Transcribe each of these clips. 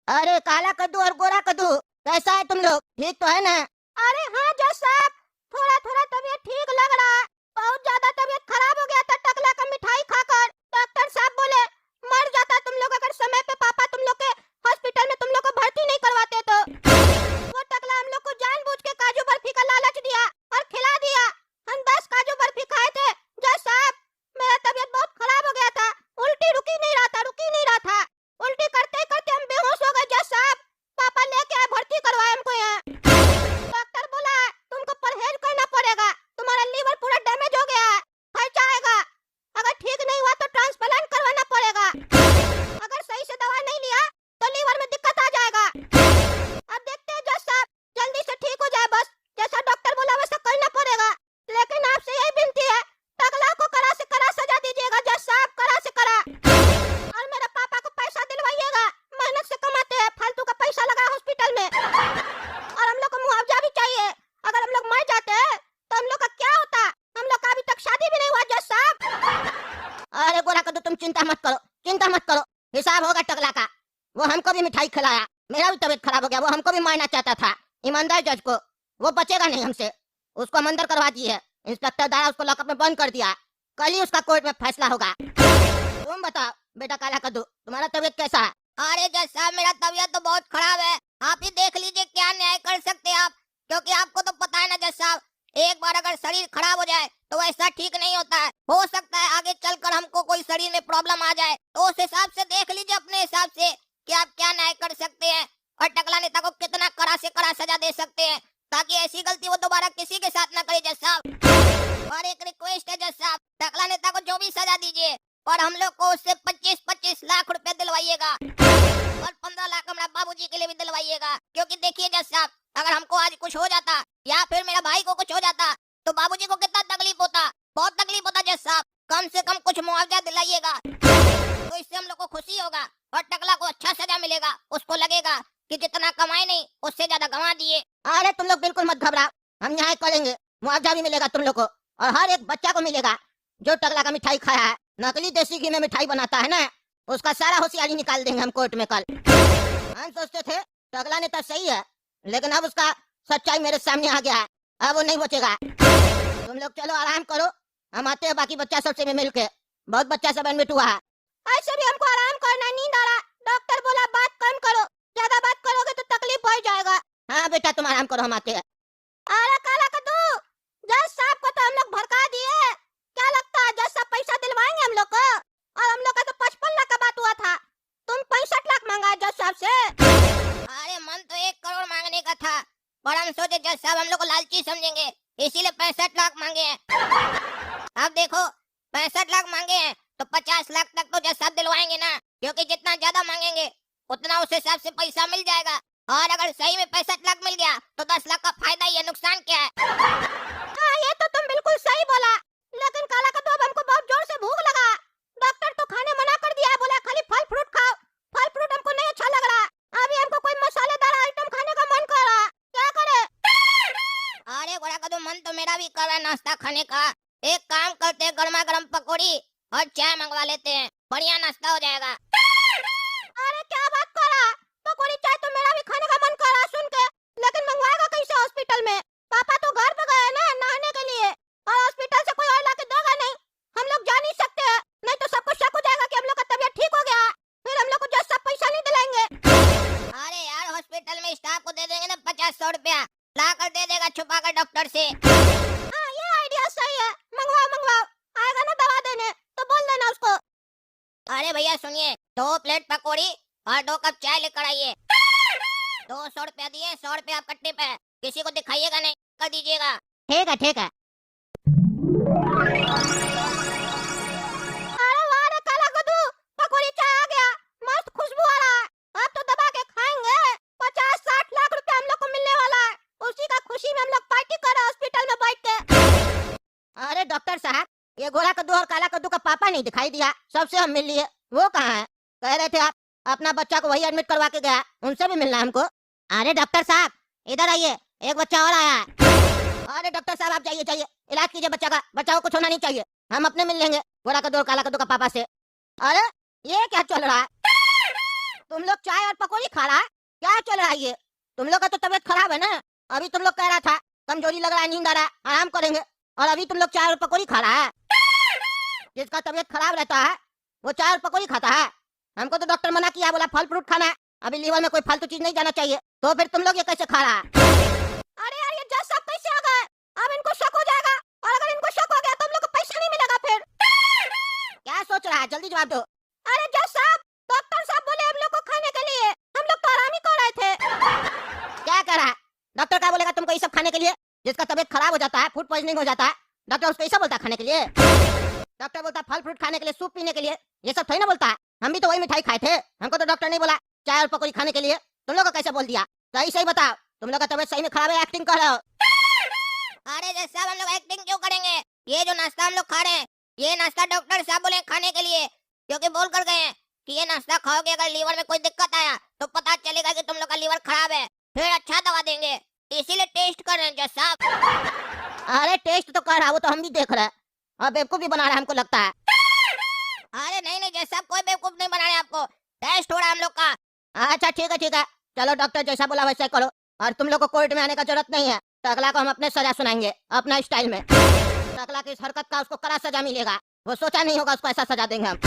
अरे काला कद्दू और गोरा कद्दू, कैसा है तुम लोग? ठीक तो है ना? अरे हाँ जज साहब, थोड़ा थोड़ा तबीयत ठीक लग रहा है। बहुत ज्यादा तबीयत खराब हो गया था टकला का मिठाई खाकर। डॉक्टर साहब बोले मर जाता तुम लोग अगर समय पे पापा तुम लोग के हॉस्पिटल में तुम लोग को भर्ती नहीं करवाते तो। वो टकला हम लोग को जानबूझ के काजू बर्फी का लालच दिया और खिला दिया। हम 10 काजू बर्फी खाए थे। जज साहब, मेरा तबीयत बहुत खराब हो गया था। उल्टी रुक ही नहीं रहा था। उल्टी करते करते हम बेहोश हो गए जज साहब। पापा लेके आए, भर्ती करवाए हमको यहाँ। डॉक्टर बोला तुमको परहेज करना पड़ेगा, तुम्हारा लीवर पूरा डैमेज हो गया है, खर्चा आएगा। अगर ठीक नहीं हुआ तो ट्रांसप्लांट करवाना पड़ेगा। अगर सही से दवा नहीं लिया तो लीवर में दिक्कत आ जाएगा। अब देखते हैं जज साहब, जल्दी से ठीक हो जाए बस। जैसा डॉक्टर बोला वैसा करना पड़ेगा। लेकिन आपसे यही विनती है, टकला को कड़ा से कड़ा सजा दीजिएगा जज साहब, कड़ा से कड़ा। और मेरे पापा को पैसा दिलवाइएगा, मेहनत से कमाते हैं, फालतू का पैसा लगा हॉस्पिटल में। और हम लोग को मुआवजा भी चाहिए। अगर हम लोग मर जाते हैं तो हम लोग का क्या होता? हम लोग का अभी तक शादी भी नहीं हुआ जज साहब। अरे गोरा कद्दू, तुम चिंता मत करो, हिसाब होगा टकला का। वो हमको भी मिठाई खिलाया, मेरा भी तबीयत खराब हो गया। वो हमको भी मारना चाहता था, ईमानदार जज को। वो बचेगा नहीं हमसे, उसको हम अंदर करवा दिए। इंस्पेक्टर दारा उसको लॉकअप में बंद कर दिया। कल ही उसका कोर्ट में फैसला होगा। तुम बताओ बेटा काला कद्दू, तुम्हारा तबीयत कैसा है? अरे जज साहब, मेरा तबीयत तो बहुत खराब है। आप ही देख लीजिए क्या न्याय कर सकते हैं आप, क्योंकि आपको तो पता है ना जज साहब, एक बार अगर शरीर खराब हो जाए तो ऐसा ठीक नहीं होता है। हो सकता है आगे चलकर हमको कोई शरीर में प्रॉब्लम आ जाए। तो उस हिसाब से देख लीजिए अपने हिसाब से कि आप क्या न्याय कर सकते हैं और टकला नेता को कितना कड़ा से कड़ा सजा दे सकते हैं, ताकि ऐसी गलती वो दोबारा किसी के साथ न करे जज साहब। और एक रिक्वेस्ट है जज साहब, टकला नेता को जो भी सजा दीजिए और हम लोग को उससे 25-25 लाख रुपए दिलवाइएगा और 15 लाख हमारा बाबूजी के लिए भी दिलवाइएगा। क्योंकि देखिए जज साहब, अगर हमको आज कुछ हो जाता या फिर मेरा भाई को कुछ हो जाता तो बाबूजी को कितना तकलीफ होता, बहुत तकलीफ होता जज साहब। कम से कम कुछ मुआवजा दिलाइएगा तो इससे हम लोग को खुशी होगा और टकला को अच्छा सजा मिलेगा। उसको लगेगा कि जितना कमाए नहीं उससे ज्यादा गंवा दिए। अरे तुम लोग बिल्कुल मत घबराओ, हम न्याय करेंगे। मुआवजा भी मिलेगा तुम लोग को, और हर एक बच्चा को मिलेगा जो टकला का मिठाई खाया है। नकली देसी घी में मिठाई बनाता है ना, उसका सारा होशियारी निकाल देंगे हम कोर्ट में कल। हम सोचते थे टकला नेता सही है, लेकिन अब उसका सच्चाई मेरे सामने आ गया है। अब वो नहीं बचेगा। तुम लोग चलो आराम करो, हम आते हैं बाकी बच्चा सबसे भी मिलके। बहुत बच्चा सब एडमिट हुआ है। ऐसे भी हमको आराम करना, नींद आ रहा। डॉक्टर बोला बात कम करो, ज्यादा बात करोगे तो तकलीफ बढ़ जाएगा। हाँ बेटा तुम आराम करो, हम आते हैं। अरे काला कद्दू, जज साहब को तो हम लोग भड़का दिए। क्या लगता है जज साहब पैसा दिलवाएंगे हम लोग को? और हम लोग का तो 55 लाख का बात हुआ था, तुम 65 लाख मांगा जज साहब से। अरे मन तो 1 करोड़ मांगने का था, पर हम सोचे जज साहब हम लोग को लालची समझेंगे, इसीलिए 65 लाख मांगे हैं। अब देखो 65 लाख मांगे हैं तो 50 लाख तक तो जज साहब दिलवाएंगे ना, क्योंकि जितना ज्यादा मांगेंगे उतना उस हिसाब से पैसा मिल जाएगा। और अगर सही में 65 लाख मिल गया तो 10 लाख का फायदा ही है, नुकसान क्या है? हाँ ये तो तुम बिल्कुल सही बोला, लेकिन काला कद्दू अब हमको बहुत जोर से भूख लगा। डॉक्टर तो खाने मना कर दिया है, बोला खाली फल फ्रूट खाओ। फल फ्रूट हमको नहीं अच्छा लग रहा, अभी हमको कोई मसालेदार आइटम खाने का मन कर रहा, क्या करे? अरे गोरा कद्दू, मन तो मेरा भी कर रहा है नाश्ता खाने का। एक काम करते हैं, गर्मा गर्म पकौड़ी और चाय मंगवा लेते हैं, बढ़िया नाश्ता हो जाएगा। अरे क्या बात कर रहा, पकौड़ी चाय तो मेरा भी खाने का मन कर रहा सुन के, लेकिन मंगवाएगा कैसे हॉस्पिटल में? पापा तो घर पे गए ना नहाने के लिए, और हॉस्पिटल से कोई और लाके देगा नहीं। हम लोग जा नहीं सकते हैं, नहीं तो सबको शक हो जाएगा कि हम लोग का तबीयत ठीक हो गया, फिर हम लोग को जज साहब पैसा नहीं दिलाएंगे। अरे यार हॉस्पिटल में स्टाफ को दे देंगे ना 50-100 रुपया, ला कर दे देगा छुपा कर डॉक्टर से। हाँ ये आइडिया सही है, मंगवाओ, आएगा ना दवा देने तो बोल देना उसको। अरे भैया सुनिए, 2 प्लेट पकौड़ी और 2 कप चाय लेकर आइए। 200 रुपया दिए, 100 रुपया आप कट्टे पे, किसी को दिखाइएगा नहीं, कर दीजिएगा। ठीक है। अरे वाह रे काला कद्दू, पकौड़ी चाय आ गया, मस्त खुशबू आ रहा है। अब तो दबा के खाएंगे, 50-60 लाख रुपया हम लोग को मिलने वाला है। उसी का खुशी में हम लोग पार्टी कर रहे हैं हॉस्पिटल में बैठ के। अरे डॉक्टर साहब, ये गोरा कद्दू और काला कद्दू का पापा नहीं दिखाई दिया, सबसे हम मिल लिए। वो कहाँ है? कह रहे थे आप अपना बच्चा को वही एडमिट करवा के गया, उनसे भी मिलना है हमको। अरे डॉक्टर साहब इधर आइए, एक बच्चा और आया है। अरे डॉक्टर साहब आप जाइए, इलाज कीजिए बच्चा का, बच्चा को कुछ होना नहीं चाहिए, हम अपने मिल लेंगे गोरा कद्दू और काला कद्दू का पापा से। अरे ये क्या चल रहा है? तुम लोग चाय और पकौड़ी खा रहा है, क्या चल रहा है ये? तुम लोग का तो तबीयत खराब है ना। अभी तुम लोग कह रहा था कमजोरी लग रहा है, नींद आ रहा है, आराम करेंगे, और अभी तुम लोग चाय और पकौड़ी खा रहा है। जिसका तबीयत खराब रहता है वो चाय और पकौड़ी खाता है। हमको तो डॉक्टर मना किया, बोला फल फ्रूट खाना है, अभी लीवर में कोई फालतू चीज नहीं जाना चाहिए। तो फिर तुम लोग ये कैसे खा रहा है? अरे यार, ये जज साहब कैसे आ गए? अब इनको शक हो जाएगा, और अगर इनको शक हो गया तो हम लोग को पैसा नहीं मिलेगा फिर। क्या सोच रहा है, जल्दी जवाब दो। अरे जज साहब, डॉक्टर साहब बोले हम लोग को खाने के लिए, हम लोग तो आराम ही कर रहे थे। क्या कह रहा है? डॉक्टर क्या बोलेगा तुमको ये सब खाने के लिए? जिसका तबीयत खराब हो जाता है, फूड पॉइजनिंग हो जाता है, डॉक्टर उसको ये सब बोलता है खाने के लिए? डॉक्टर बोलता है फल फ्रूट खाने के लिए, सूप पीने के लिए, ये सब थोड़ी ना बोलता है। हम भी तो वही मिठाई खाए थे, हमको तो डॉक्टर नहीं बोला चाय और पकौड़ी खाने के लिए। तुम लोग को कैसे बोल दिया? सही सही बताओ, तुम लोग का तबीयत सही में खराब है, एक्टिंग कर रहे हो? अरे जज साहब, हम लोग एक्टिंग क्यों करेंगे? ये जो नाश्ता हम लोग खा रहे हैं, ये नाश्ता डॉक्टर साहब बोले खाने के लिए, क्योंकि बोल कर गए हैं कि ये नाश्ता खाओगे अगर लीवर में कोई दिक्कत आया तो पता चलेगा कि तुम लोग का लीवर खराब है, फिर अच्छा दवा देंगे, इसीलिए टेस्ट कर रहे हैं जज साहब। अरे टेस्ट तो कर रहा, वो तो हम भी देख रहे हैं, और बेवकूफ भी बना रहा है हमको लगता है। अरे नहीं नहीं जज साहब, कोई बेवकूफ नहीं बना रहे आपको, टेस्ट हो रहा है हम लोग का। अच्छा ठीक है, चलो डॉक्टर जैसा बोला वैसा करो, और तुम लोग को कोर्ट में आने का जरूरत नहीं है। टकला को हम अपने सजा सुनाएंगे अपना स्टाइल में। टकला की इस हरकत का उसको कड़ा सजा मिलेगा, वो सोचा नहीं होगा उसको ऐसा सजा देंगे हम।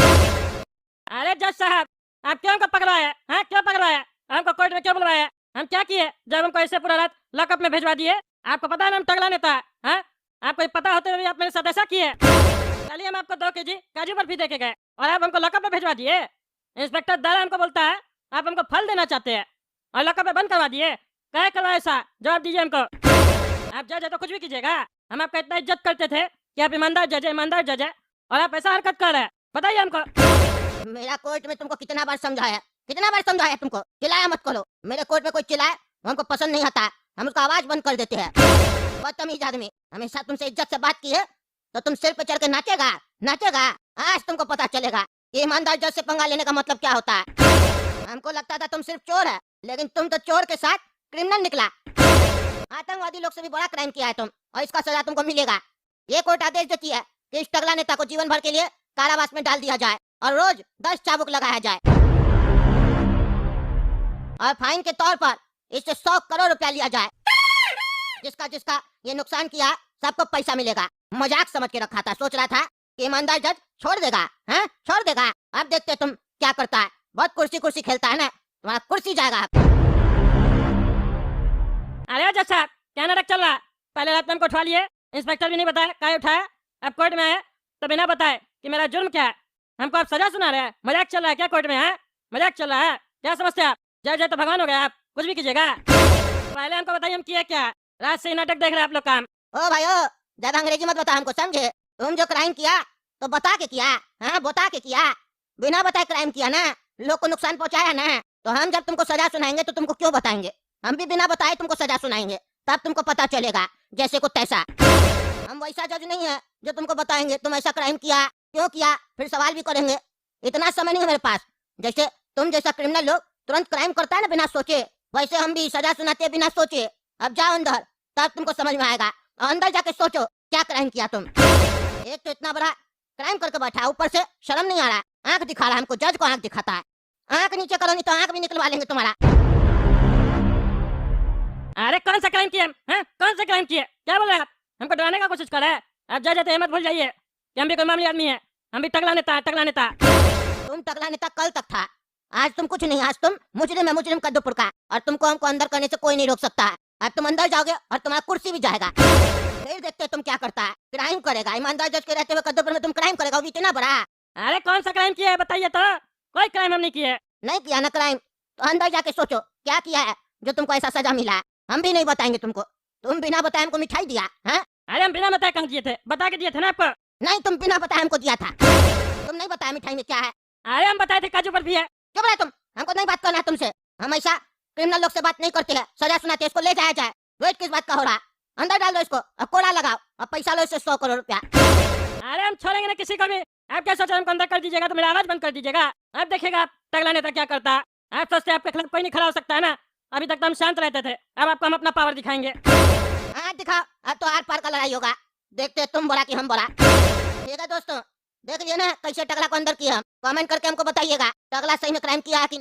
अरे जज साहब, आप क्यों हमको पकड़वाए हैं? क्यों पकड़वाए? हमको कोर्ट में क्यों बुलवाया? हम क्या किए जब हमको ऐसे पूरा रात लॉकअप में भेजवा दिए? आपको पता है ना हम टगला नेता हैं? आपको पता होते हुए भी आप मेरे साथ ऐसा किए। चलिए हम आपको 2 केजी काजू बर्फी दे के गए और आप हमको लॉकअप में भेजवा दिए। इंस्पेक्टर दादा हमको बोलता है आप हमको फल देना चाहते हैं और लॉकअप में बंद करवा दिए। क्या करवा ऐसा? जवाब दीजिए हमको। आप जज है तो कुछ भी कीजिएगा, हम आपका इतना इज्जत करते थे कि आप ईमानदार जज है और आप ऐसा हरकत कर रहे हैं। बताइए हमको। मेरा कोर्ट में तुमको कितना बार समझाया तुमको? चिल्लाया मत करो, मेरे कोर्ट में कोई चिल्लाए हमको पसंद नहीं आता, हम उसका आवाज बंद कर देते हैं। बदतमीज आदमी, हमेशा तुमसे इज्जत से बात की है तो तुम सिर पे चढ़ के नाचेगा। आज तुमको पता चलेगा कि ईमानदार जज से पंगा लेने का मतलब क्या होता है। हमको लगता था तुम सिर्फ चोर है, लेकिन तुम तो चोर के साथ क्रिमिनल निकला। आतंकवादी लोग से भी बड़ा क्राइम किया है तुम, और इसका सजा तुमको मिलेगा। ये कोर्ट आदेश देती है कि इस टगला नेता को जीवन भर के लिए कारावास में डाल दिया जाए और रोज 10 चाबुक लगाया जाए, और फाइन के तौर पर इससे 100 करोड़ रुपया लिया जाए। जिसका ये नुकसान किया सबको पैसा मिलेगा। मजाक समझ के रखा था, सोच रहा था कि ईमानदार जज छोड़ देगा, हैं? छोड़ देगा। अब देखते तुम क्या करता है। बहुत कुर्सी खेलता है ना, तुम्हारा कुर्सी जाएगा। अरे जज साहब, क्या नाटक चल रहा? पहले रात में हमको उठवा लिए, इंस्पेक्टर भी नहीं बताया क्या उठाया, अब कोर्ट में आए तो बिना बताए कि मेरा जुर्म क्या है हमको आप सजा सुना रहे हैं। मजाक चल रहा है क्या कोर्ट में? है मजाक चल रहा है क्या? समझते आप जज है तो भगवान हो गया, आप कुछ भी कीजिएगा। पहले हमको बताइए हम किए क्या? रात से ही नाटक देख रहे हैं आप लोग काम। ओ भाई ओ, ज्यादा अंग्रेजी मत बता हमको, समझे? तुम जो क्राइम किया तो बता के किया, हाँ बता के किया, बिना बताए क्राइम किया ना, लोग को नुकसान पहुंचाया ना। तो हम जब तुमको सजा सुनाएंगे तो तुमको क्यों बताएंगे? हम भी बिना बताए तुमको सजा सुनाएंगे, तब तुमको पता चलेगा जैसे को तैसा। हम वैसा जज नहीं है जो तुमको बताएंगे तुम ऐसा क्राइम किया, क्यों किया, फिर सवाल भी करेंगे। इतना समय नहीं है मेरे पास। जैसे तुम जैसा क्रिमिनल लोग तुरंत क्राइम करता है ना बिना सोचे, वैसे हम भी सजा सुनाते हैं बिना सोचे। अब जाओ अंदर, तब तुमको समझ में आएगा। अंदर जाके सोचो क्या क्राइम किया तुम। एक तो इतना बड़ा क्राइम करके बैठा, ऊपर से शर्म नहीं आ रहा, आंख दिखा रहा है हमको। जज को आंख दिखाता है। आंख नीचे करो नहीं तो आंख भी निकलवा लेंगे तुम्हारा। अरे कौन सा क्राइम किया? कौन सा क्राइम किया? क्या बोल रहे हैं आप? हमको डराने का कोशिश कर रहे हैं। आप जज है मत भूल जाइए कि हम भी कोई मामूली आदमी है, हम भी टकला नेता। तुम टकला नेता कल तक था, आज तुम कुछ नहीं। आज तुम मुजरिम कद्दूपुर का, और तुमको हमको अंदर करने से कोई नहीं रोक सकता है। अब तुम अंदर जाओगे और तुम्हारा कुर्सी भी जाएगा। फिर देखते तुम क्या करता है। क्राइम करेगा, ईमानदार जज के रहते हुए कद्दूपुर में तुम क्राइम करेगा, वो भी इतना बड़ा। अरे कौन सा क्राइम किया है बताइए तो? कोई क्राइम हम नहीं किए। नहीं किया ना क्राइम, तो अंदर जाके सोचो क्या किया है जो तुमको ऐसा सजा मिला है। हम भी नहीं बताएंगे तुमको। तुम बिना बताए हमको मिठाई दिया है? अरे हम बिना बताए कहाँ दिए थे? बता के दिए थे ना आपको। नहीं, तुम बिना बताए हमको दिया था। तुम नहीं बताया मिठाई में क्या है। अरे हम बताए थे काजू बर्फी है। क्यों बोला तुम? हमको नहीं बात करना है तुमसे। हम ऐसा क्रिमिनल लोग से बात नहीं करते हैं, सजा सुनाते हैं। इसको ले जाया जाए। वेट किस बात का हो रहा? अंदर डाल दो इसको, अब कोड़ा लगाओ, अब पैसा लो इससे 100 करोड़ रुपया। अरे हम छोड़ेंगे ना किसी को भी। आप क्या सोचा हमको अंदर कर दीजिएगा तो मेरा आवाज बंद कर दीजिएगा? अब देखिएगा आप टकला नेता क्या करता है। आप सोचते आपके खिलाफ कोई नहीं खड़ा हो सकता है ना? अभी तक तो हम शांत रहते थे, अब आपको हम अपना पावर दिखाएंगे। हाँ दिखाओ, अब तो आर पार का लड़ाई होगा। देखते हैं तुम बड़ा कि हम बड़ा। ठीक है दोस्तों, देख लिया ना कैसे टकला को अंदर किया। कमेंट करके हमको बताइएगा टकला सही में क्राइम किया है कि